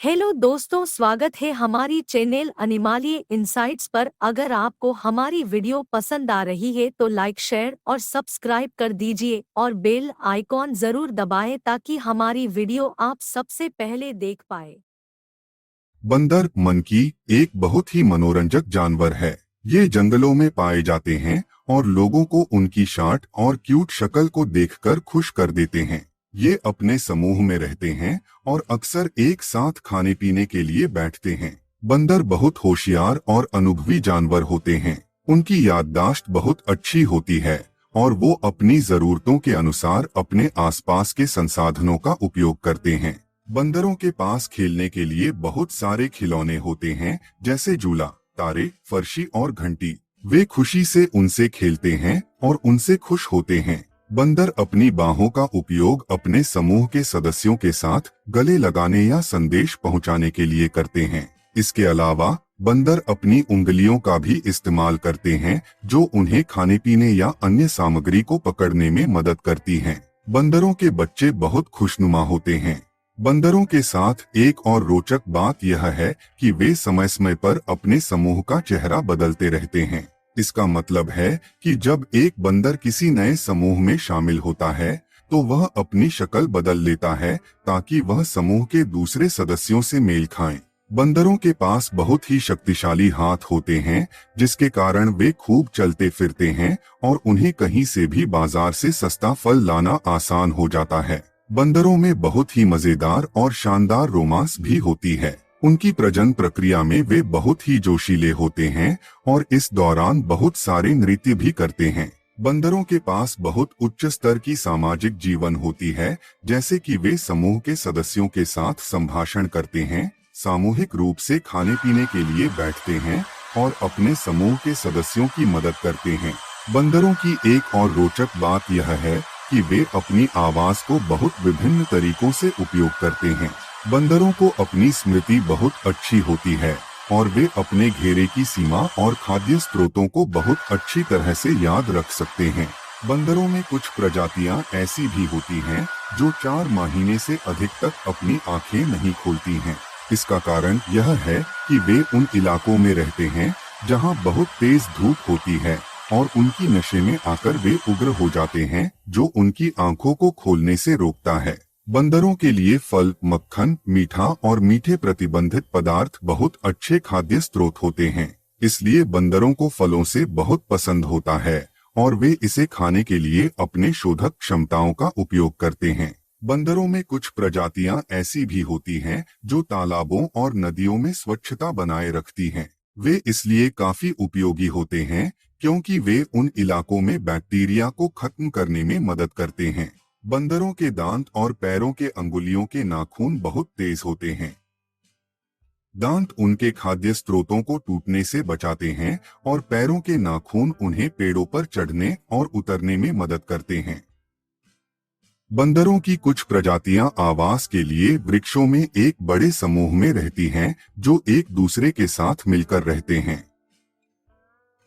Hello दोस्तों, स्वागत है हमारी चैनल एनिमलिया इनसाइट्स पर। अगर आपको हमारी वीडियो पसंद आ रही है तो लाइक, शेयर और सब्सक्राइब कर दीजिए और बेल आइकॉन जरूर दबाएं ताकि हमारी वीडियो आप सबसे पहले देख पाए। बंदर मंकी एक बहुत ही मनोरंजक जानवर है। ये जंगलों में पाए जाते हैं और लोगों को उनकी शार्ट और क्यूट शक्ल को देखकर खुश कर देते हैं। ये अपने समूह में रहते हैं और अक्सर एक साथ खाने पीने के लिए बैठते हैं। बंदर बहुत होशियार और अनुभवी जानवर होते हैं। उनकी याददाश्त बहुत अच्छी होती है और वो अपनी जरूरतों के अनुसार अपने आसपास के संसाधनों का उपयोग करते हैं। बंदरों के पास खेलने के लिए बहुत सारे खिलौने होते हैं, जैसे झूला, तारे, फर्शी और घंटी। वे खुशी से उनसे खेलते हैं और उनसे खुश होते हैं। बंदर अपनी बाहों का उपयोग अपने समूह के सदस्यों के साथ गले लगाने या संदेश पहुंचाने के लिए करते हैं। इसके अलावा बंदर अपनी उंगलियों का भी इस्तेमाल करते हैं, जो उन्हें खाने पीने या अन्य सामग्री को पकड़ने में मदद करती हैं। बंदरों के बच्चे बहुत खुशनुमा होते हैं। बंदरों के साथ एक और रोचक बात यह है कि वे समय समय पर अपने समूह का चेहरा बदलते रहते हैं। इसका मतलब है कि जब एक बंदर किसी नए समूह में शामिल होता है तो वह अपनी शक्ल बदल लेता है ताकि वह समूह के दूसरे सदस्यों से मेल खाएं। बंदरों के पास बहुत ही शक्तिशाली हाथ होते हैं, जिसके कारण वे खूब चलते फिरते हैं और उन्हें कहीं से भी बाजार से सस्ता फल लाना आसान हो जाता है। बंदरों में बहुत ही मजेदार और शानदार रोमांस भी होती है। उनकी प्रजनन प्रक्रिया में वे बहुत ही जोशीले होते हैं और इस दौरान बहुत सारे नृत्य भी करते हैं। बंदरों के पास बहुत उच्च स्तर की सामाजिक जीवन होती है, जैसे कि वे समूह के सदस्यों के साथ संभाषण करते हैं, सामूहिक रूप से खाने पीने के लिए बैठते हैं और अपने समूह के सदस्यों की मदद करते हैं। बंदरों की एक और रोचक बात यह है कि वे अपनी आवाज को बहुत विभिन्न तरीकों से उपयोग करते हैं। बंदरों को अपनी स्मृति बहुत अच्छी होती है और वे अपने घेरे की सीमा और खाद्य स्रोतों को बहुत अच्छी तरह से याद रख सकते हैं। बंदरों में कुछ प्रजातियां ऐसी भी होती हैं जो 4 महीने से अधिक तक अपनी आंखें नहीं खोलती हैं। इसका कारण यह है कि वे उन इलाकों में रहते हैं जहां बहुत तेज धूप होती है और उनकी नशे में आकर वे उग्र हो जाते हैं, जो उनकी आंखों को खोलने से रोकता है। बंदरों के लिए फल, मक्खन, मीठा और मीठे प्रतिबंधित पदार्थ बहुत अच्छे खाद्य स्रोत होते हैं। इसलिए बंदरों को फलों से बहुत पसंद होता है और वे इसे खाने के लिए अपने शोधक क्षमताओं का उपयोग करते हैं। बंदरों में कुछ प्रजातियां ऐसी भी होती हैं जो तालाबों और नदियों में स्वच्छता बनाए रखती हैं। वे इसलिए काफी उपयोगी होते हैं क्योंकि वे उन इलाकों में बैक्टीरिया को खत्म करने में मदद करते हैं। बंदरों के दांत और पैरों के अंगुलियों के नाखून बहुत तेज होते हैं। दांत उनके खाद्य स्रोतों को टूटने से बचाते हैं और पैरों के नाखून उन्हें पेड़ों पर चढ़ने और उतरने में मदद करते हैं। बंदरों की कुछ प्रजातियां आवास के लिए वृक्षों में एक बड़े समूह में रहती हैं, जो एक दूसरे के साथ मिलकर रहते हैं।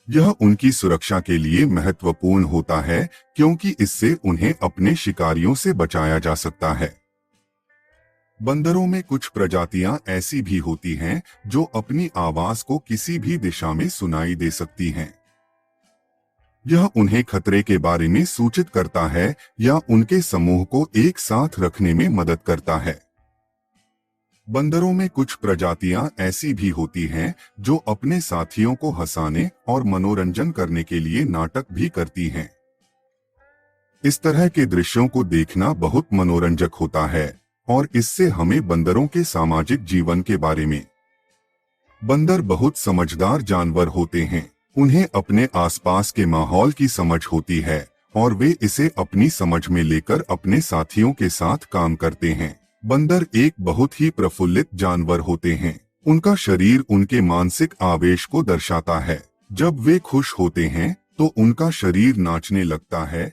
यह उनकी सुरक्षा के लिए महत्वपूर्ण होता है क्योंकि इससे उन्हें अपने शिकारियों से बचाया जा सकता है। बंदरों में कुछ प्रजातियां ऐसी भी होती हैं जो अपनी आवाज को किसी भी दिशा में सुनाई दे सकती हैं। यह उन्हें खतरे के बारे में सूचित करता है या उनके समूह को एक साथ रखने में मदद करता है। बंदरों में कुछ प्रजातियां ऐसी भी होती हैं जो अपने साथियों को हंसाने और मनोरंजन करने के लिए नाटक भी करती हैं। इस तरह के दृश्यों को देखना बहुत मनोरंजक होता है और इससे हमें बंदरों के सामाजिक जीवन के बारे में। बंदर बहुत समझदार जानवर होते हैं। उन्हें अपने आसपास के माहौल की समझ होती है और वे इसे अपनी समझ में लेकर अपने साथियों के साथ काम करते हैं। बंदर एक बहुत ही प्रफुल्लित जानवर होते हैं। उनका शरीर उनके मानसिक आवेश को दर्शाता है। जब वे खुश होते हैं तो उनका शरीर नाचने लगता है